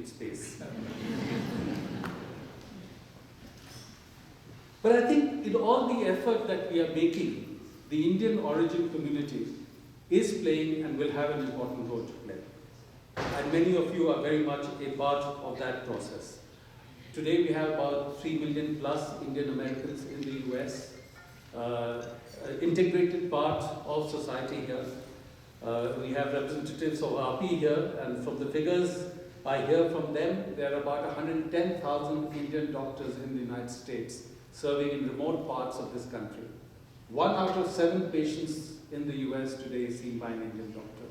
space. But I think in all the effort that we are making, the Indian origin community is playing and will have an important role to play. And many of you are very much a part of that process. Today we have about 3 million plus Indian Americans in the US, integrated part of society here. We have representatives of RP here, and from the figures I hear from them, there are about 110,000 Indian doctors in the United States serving in remote parts of this country. 1 out of 7 patients in the US today is seen by an Indian doctor.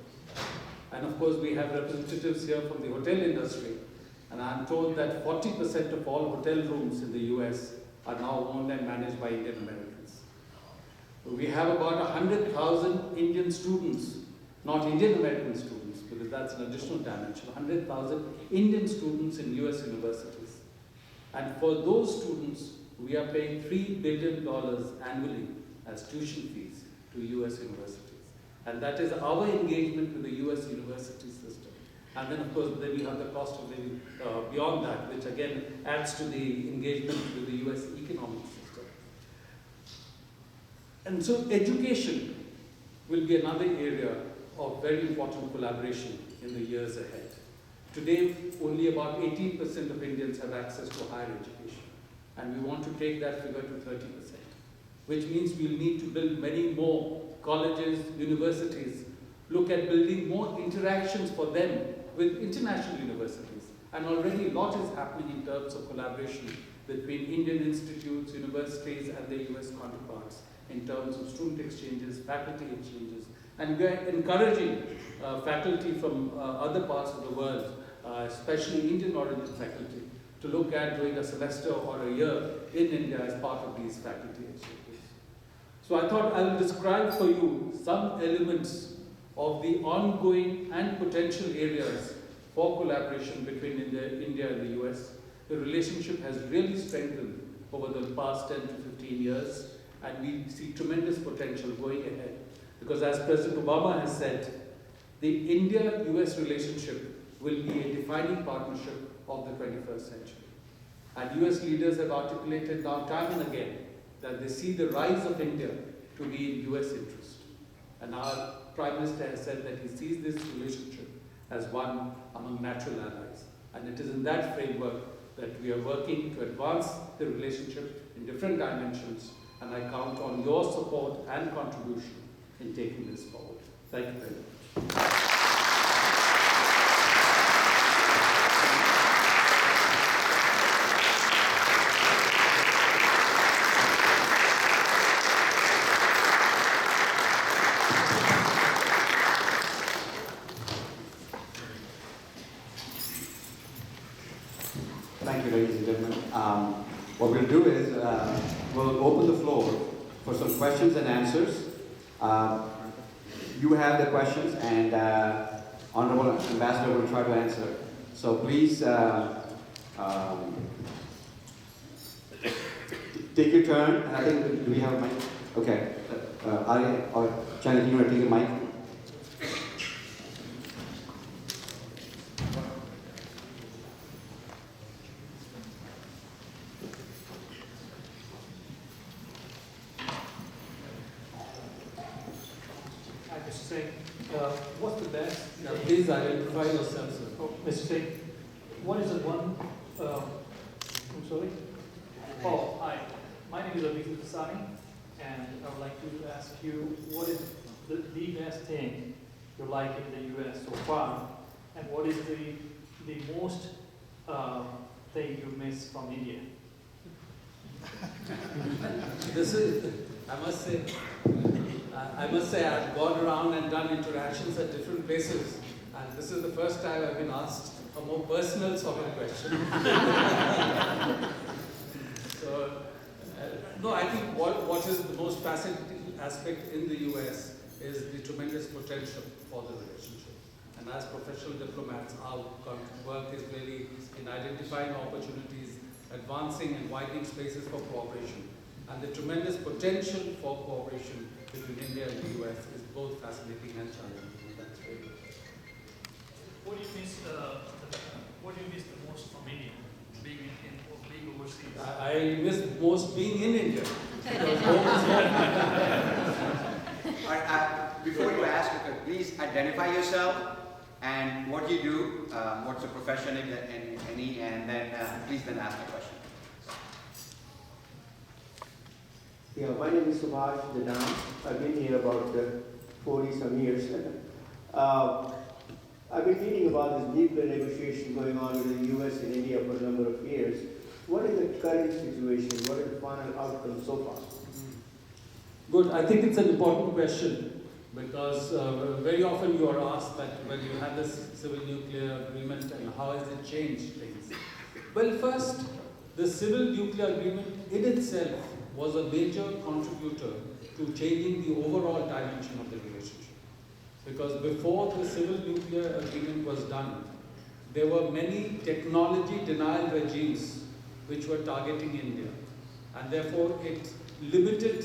And of course, we have representatives here from the hotel industry, and I'm told that 40% of all hotel rooms in the US are now owned and managed by Indian Americans. We have about 100,000 Indian students, not Indian American students, because that's an additional dimension, 100,000 Indian students in US universities. And for those students, we are paying $3 billion annually as tuition fees to US universities. And that is our engagement with the US university system. And then, of course, then we have the cost of living beyond that, which again adds to the engagement with the US economic system. And so education will be another area of very important collaboration in the years ahead. Today, only about 18% of Indians have access to higher education. And we want to take that figure to 30%, which means we'll need to build many more colleges, universities, look at building more interactions for them with international universities. And already a lot is happening in terms of collaboration between Indian institutes, universities, and their US counterparts in terms of student exchanges, faculty exchanges. And we are encouraging faculty from other parts of the world, especially Indian origin faculty, to look at doing a semester or a year in India as part of these faculty exchanges. So I thought I will describe for you some elements of the ongoing and potential areas for collaboration between India and the US. The relationship has really strengthened over the past 10 to 15 years, and we see tremendous potential going ahead. Because as President Obama has said, the India-US relationship will be a defining partnership of the 21st century. And US leaders have articulated now time and again that they see the rise of India to be in US interest. And our Prime Minister has said that he sees this relationship as one among natural allies. And it is in that framework that we are working to advance the relationship in different dimensions, and I count on your support and contribution in taking this forward. Thank you very much. Thank you, ladies and gentlemen. What we'll do is we'll open the floor for some questions and answers. You have the questions, and Honorable Ambassador will try to answer. So please take your turn. And I think, do we have a mic? Okay. Arya or Janet, you want to take a mic? What's the best? Now, please identify yourself, sir. Oh, Mr. Singh, what is the one? I'm sorry. Oh, hi. My name is Abhishek Dasani, and I would like to ask you, what is the best thing you like in the U.S. so far, and what is the most thing you miss from India? This is, I must say I've gone around and done interactions at different places, and this is the first time I've been asked a more personal sort of question. So, no, I think what is the most fascinating aspect in the US is the tremendous potential for the relationship. And as professional diplomats, our work is really in identifying opportunities, advancing and widening spaces for cooperation. And the tremendous potential for cooperation between India and the US is both fascinating and challenging. That's very good. What do you miss? What do you miss I miss most being in India. Because home is home. Before you ask, please identify yourself and what you do, what's your profession, if any, and then please then ask the question. Yeah, my name is Subhash Jadan. I've been here about 40 some years. I've been reading about this nuclear negotiation going on with the US and India for a number of years. What is the current situation? What is the final outcome so far? Good. I think it's an important question because very often you are asked that when you had this civil nuclear agreement and how has it changed things. Well, first, the civil nuclear agreement in itself was a major contributor to changing the overall dimension of the relationship. Because before the civil nuclear agreement was done, there were many technology denial regimes which were targeting India. And therefore it limited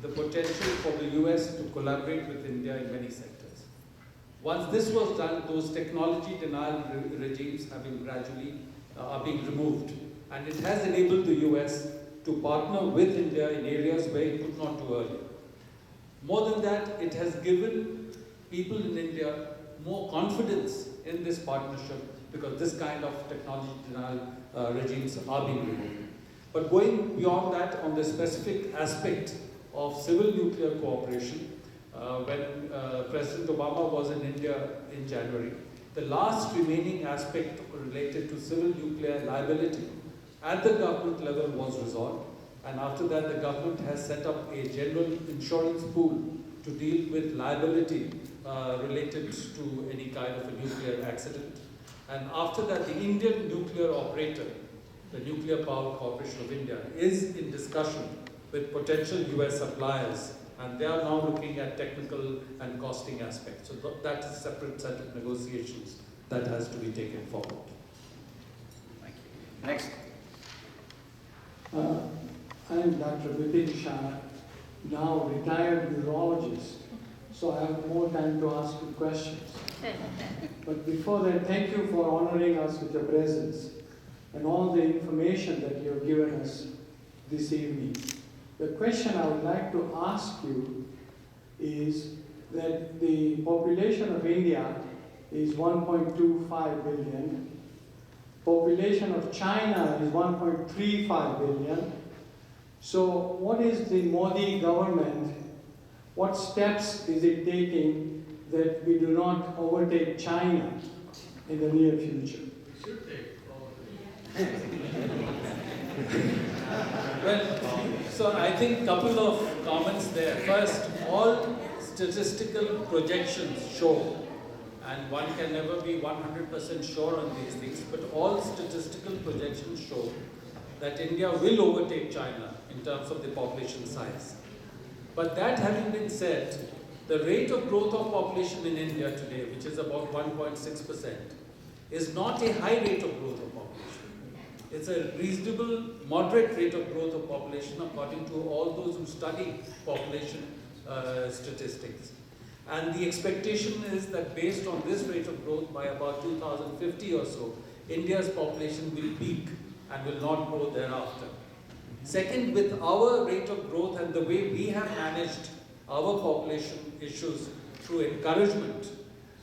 the potential for the US to collaborate with India in many sectors. Once this was done, those technology denial regimes have been gradually are being removed. And it has enabled the US to partner with India in areas where it could not do earlier. More than that, it has given people in India more confidence in this partnership because this kind of technology denial regimes are being removed. But going beyond that, on the specific aspect of civil nuclear cooperation, when President Obama was in India in January, the last remaining aspect related to civil nuclear liability at the government level was resolved, and after that the government has set up a general insurance pool to deal with liability related to any kind of a nuclear accident. And after that, the Indian nuclear operator, the Nuclear Power Corporation of India, is in discussion with potential US suppliers, and they are now looking at technical and costing aspects. So that is a separate set of negotiations that has to be taken forward. Thank you. Next. I am Dr. Vipin Shah, now retired urologist, so I have more time to ask you questions. But before that, thank you for honoring us with your presence and all the information that you have given us this evening. The question I would like to ask you is that the population of India is 1.25 billion. Population of China is 1.35 billion. So what is the Modi government, what steps is it taking that we do not overtake China in the near future? Well, so I think a couple of comments there. First, all statistical projections show, and one can never be 100% sure on these things, but all statistical projections show that India will overtake China in terms of the population size. But that having been said, the rate of growth of population in India today, which is about 1.6%, is not a high rate of growth of population. It's a reasonable, moderate rate of growth of population according to all those who study population statistics. And the expectation is that based on this rate of growth, by about 2050 or so, India's population will peak and will not grow thereafter. Second, with our rate of growth and the way we have managed our population issues through encouragement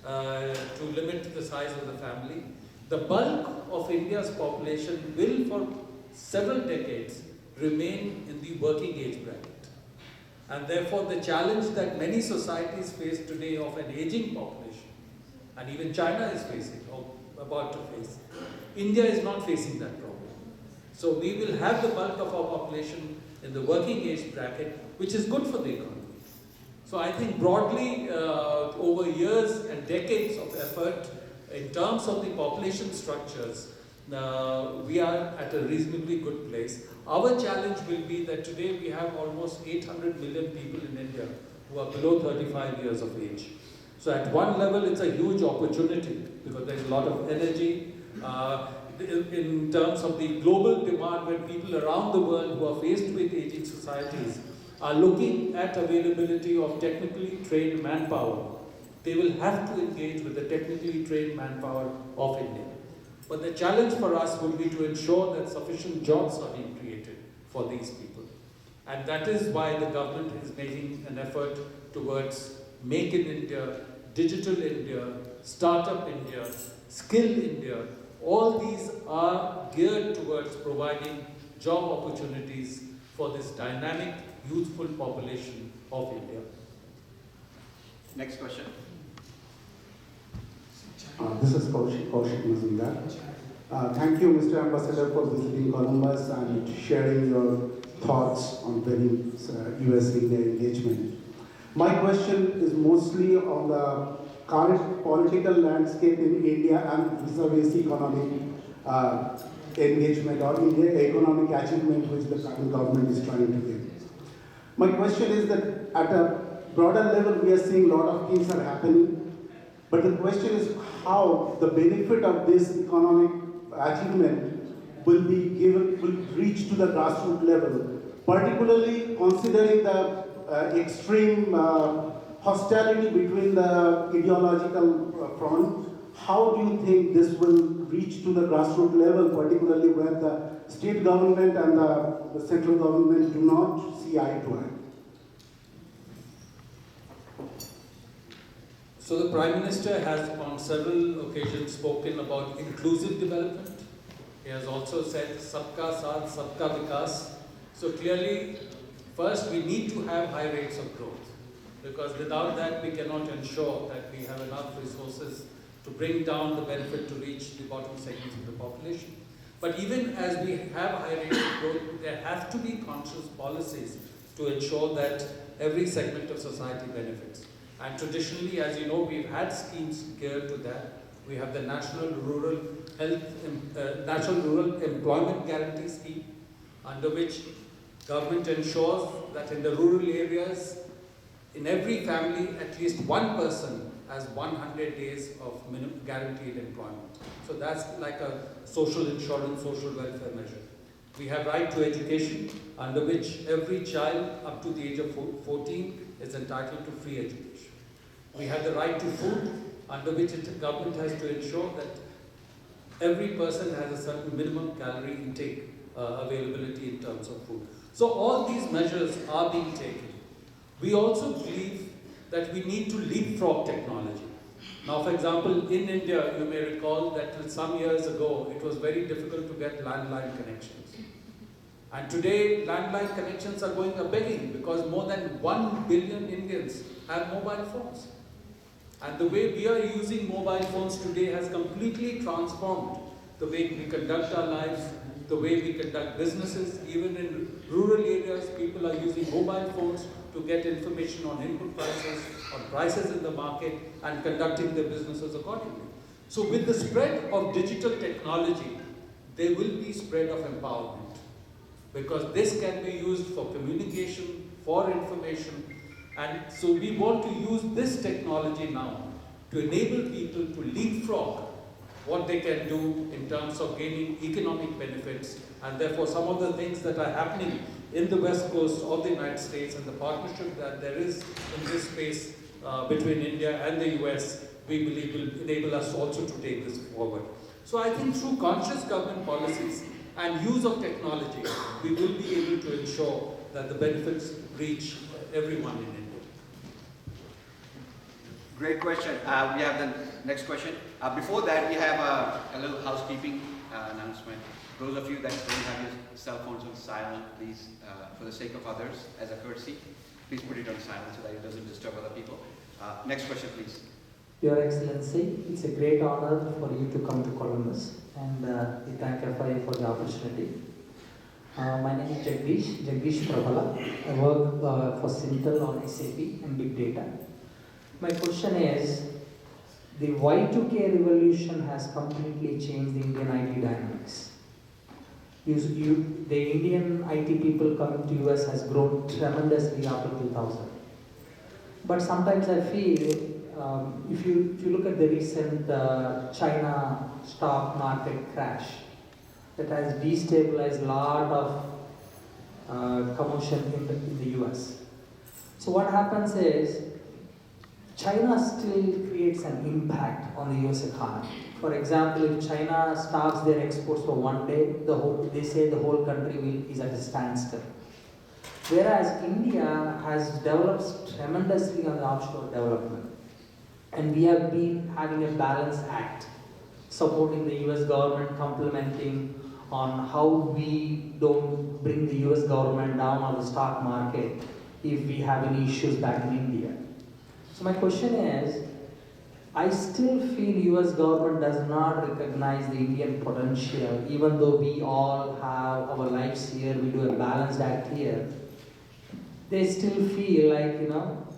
to limit the size of the family, the bulk of India's population will for several decades remain in the working age bracket. And therefore the challenge that many societies face today of an aging population, and even China is facing or about to face, India is not facing that problem. So we will have the bulk of our population in the working age bracket, which is good for the economy. So I think broadly, over years and decades of effort, in terms of the population structures, we are at a reasonably good place. Our challenge will be that today we have almost 800 million people in India who are below 35 years of age. So at one level, it's a huge opportunity because there's a lot of energy. In terms of the global demand, when people around the world who are faced with aging societies are looking at availability of technically trained manpower, they will have to engage with the technically trained manpower of India. But the challenge for us would be to ensure that sufficient jobs are being created for these people. And that is why the government is making an effort towards Make in India, Digital India, Startup India, Skill India. All these are geared towards providing job opportunities for this dynamic, youthful population of India. Next question. This is Kaushik Mazumdar. Thank you, Mr. Ambassador, for visiting Columbus and sharing your thoughts on the US-India engagement. My question is mostly on the current political landscape in India and vis-a-vis economic engagement or India economic achievement which the current government is trying to give. My question is that at a broader level we are seeing a lot of things are happening, but the question is how the benefit of this economic achievement will reach to the grassroots level, particularly considering the extreme hostility between the ideological front. How do you think this will reach to the grassroots level, particularly where the state government and the central government do not see eye to eye? So the Prime Minister has on several occasions spoken about inclusive development. He has also said Sabka Saath, Sabka Vikas. So clearly, first we need to have high rates of growth, because without that we cannot ensure that we have enough resources to bring down the benefit to reach the bottom segments of the population. But even as we have high rates of growth, there have to be conscious policies to ensure that every segment of society benefits. And traditionally, as you know, we've had schemes geared to that. We have the National Rural Employment Guarantee Scheme, under which government ensures that in the rural areas, in every family, at least one person has 100 days of minimum guaranteed employment. So that's like a social insurance, social welfare measure. We have right to education, under which every child up to the age of 14 is entitled to free education. We have the right to food, under which the government has to ensure that every person has a certain minimum calorie intake availability in terms of food. So all these measures are being taken. We also believe that we need to leapfrog technology. Now, for example, in India, you may recall that some years ago, it was very difficult to get landline connections. And today, landline connections are going a-begging because more than 1 billion Indians have mobile phones. And the way we are using mobile phones today has completely transformed the way we conduct our lives, the way we conduct businesses. Even in rural areas, people are using mobile phones to get information on input prices, on prices in the market, and conducting their businesses accordingly. So with the spread of digital technology, there will be spread of empowerment, because this can be used for communication, for information, and so we want to use this technology now to enable people to leapfrog what they can do in terms of gaining economic benefits. And therefore, some of the things that are happening in the West Coast of the United States and the partnership that there is in this space between India and the US, we believe will enable us also to take this forward. So I think through conscious government policies and use of technology, we will be able to ensure that the benefits reach everyone in India. Great question. We have the next question. Before that, we have a little housekeeping announcement. Those of you that don't have your cell phones on silent, please, for the sake of others, as a courtesy, please put it on silent so that it doesn't disturb other people. Next question, please. Your Excellency, it's a great honor for you to come to Columbus, and we thank FIA for the opportunity. My name is Jagdish Prabhala. I work for Sintel on SAP and Big Data. My question is, the Y2K revolution has completely changed the Indian IT dynamics. The Indian IT people coming to US has grown tremendously after 2000. But sometimes I feel, if you look at the recent China stock market crash, that has destabilized a lot of commotion in the US. So what happens is, China still creates an impact on the US economy. For example, if China stops their exports for one day, they say the whole country is at a standstill. Whereas India has developed tremendously on the offshore development. And we have been having a balance act, supporting the US government, complementing on how we don't bring the US government down on the stock market if we have any issues back in India. So my question is, I still feel US government does not recognize the Indian potential, even though we all have our lives here, we do a balanced act here. They still feel like,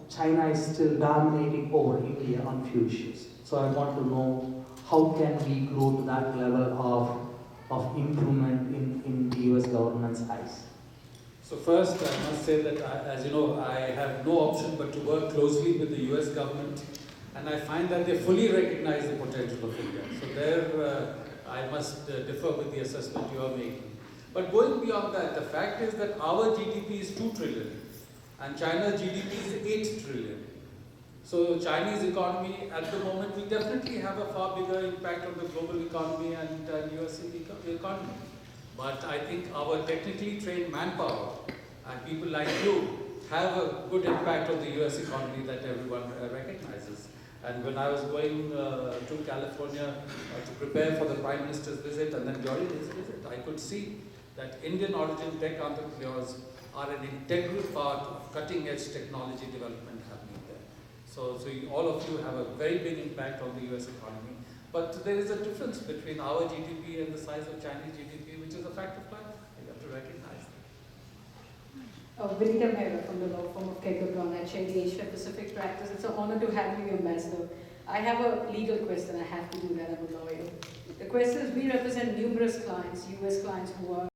China is still dominating over India on few issues. So I want to know how can we grow to that level of improvement in the US government's eyes. So first, I must say that, as you know, I have no option but to work closely with the US government, and I find that they fully recognize the potential of India. So there, I must differ with the assessment you are making. But going beyond that, the fact is that our GDP is 2 trillion, and China's GDP is 8 trillion. So Chinese economy, at the moment, we definitely have a far bigger impact on the global economy and US economy. But I think our technically trained manpower and people like you have a good impact on the US economy that everyone recognizes. And when I was going to California to prepare for the Prime Minister's visit and then during his visit, I could see that Indian origin tech entrepreneurs are an integral part of cutting edge technology development happening there. So all of you have a very big impact on the US economy. But there is a difference between our GDP and the size of Chinese GDP, which is a fact of life. You have to recognize that. Vinita Mehra from the law firm of Kegar Brown at Shady Asia Pacific Practice. It's an honor to have you, Ambassador. I have a legal question. I have to do that. I'm a lawyer. The question is, we represent numerous clients, US clients who are